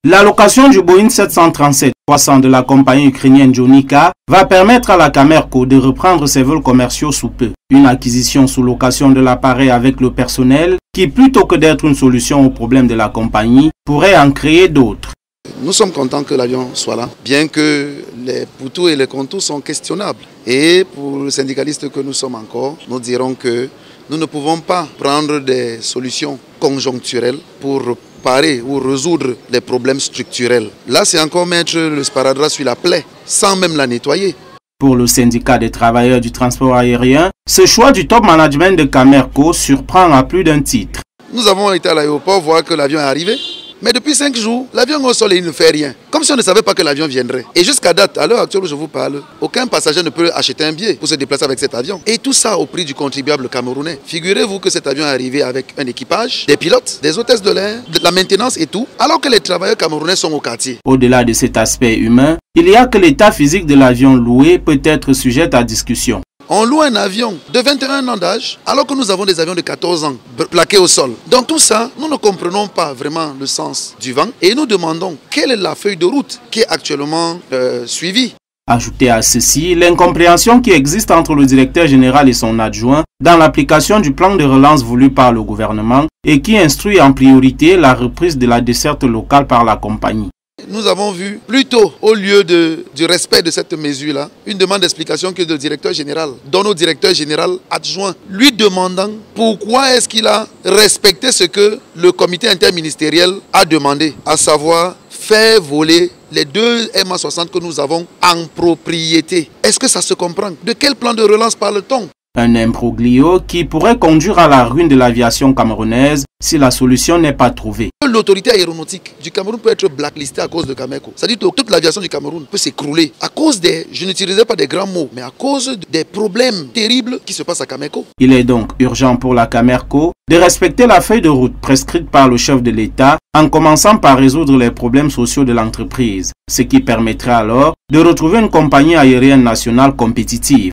La location du Boeing 737-300 de la compagnie ukrainienne Jonica va permettre à la Camerco de reprendre ses vols commerciaux sous peu. Une acquisition sous location de l'appareil avec le personnel qui, plutôt que d'être une solution aux problèmes de la compagnie, pourrait en créer d'autres. Nous sommes contents que l'avion soit là, bien que les pourtours et les contours sont questionnables. Et pour le syndicaliste que nous sommes encore, nous dirons que nous ne pouvons pas prendre des solutions conjoncturelles pour parer ou résoudre les problèmes structurels. Là, c'est encore mettre le sparadrap sur la plaie, sans même la nettoyer. Pour le syndicat des travailleurs du transport aérien, ce choix du top management de Camerco surprend à plus d'un titre. Nous avons été à l'aéroport voir que l'avion est arrivé. Mais depuis 5 jours, l'avion est au sol et il ne fait rien. Comme si on ne savait pas que l'avion viendrait. Et jusqu'à date, à l'heure actuelle où je vous parle, aucun passager ne peut acheter un billet pour se déplacer avec cet avion. Et tout ça au prix du contribuable camerounais. Figurez-vous que cet avion est arrivé avec un équipage, des pilotes, des hôtesses de l'air, de la maintenance et tout, alors que les travailleurs camerounais sont au quartier. Au-delà de cet aspect humain, il y a que l'état physique de l'avion loué peut être sujet à discussion. On loue un avion de 21 ans d'âge alors que nous avons des avions de 14 ans plaqués au sol. Dans tout ça, nous ne comprenons pas vraiment le sens du vent et nous demandons quelle est la feuille de route qui est actuellement suivie. Ajoutez à ceci l'incompréhension qui existe entre le directeur général et son adjoint dans l'application du plan de relance voulu par le gouvernement et qui instruit en priorité la reprise de la desserte locale par la compagnie. Nous avons vu plutôt, au lieu du respect de cette mesure-là, une demande d'explication que le directeur général donne au directeur général adjoint, lui demandant pourquoi est-ce qu'il a respecté ce que le comité interministériel a demandé, à savoir faire voler les 2 MA60 que nous avons en propriété. Est-ce que ça se comprend? De quel plan de relance parle-t-on? Un imbroglio qui pourrait conduire à la ruine de l'aviation camerounaise si la solution n'est pas trouvée. L'autorité aéronautique du Cameroun peut être blacklistée à cause de Camerco. C'est-à-dire que toute l'aviation du Cameroun peut s'écrouler à cause des, je n'utilisais pas des grands mots, mais à cause des problèmes terribles qui se passent à Camerco. Il est donc urgent pour la Camerco de respecter la feuille de route prescrite par le chef de l'État en commençant par résoudre les problèmes sociaux de l'entreprise, ce qui permettrait alors de retrouver une compagnie aérienne nationale compétitive.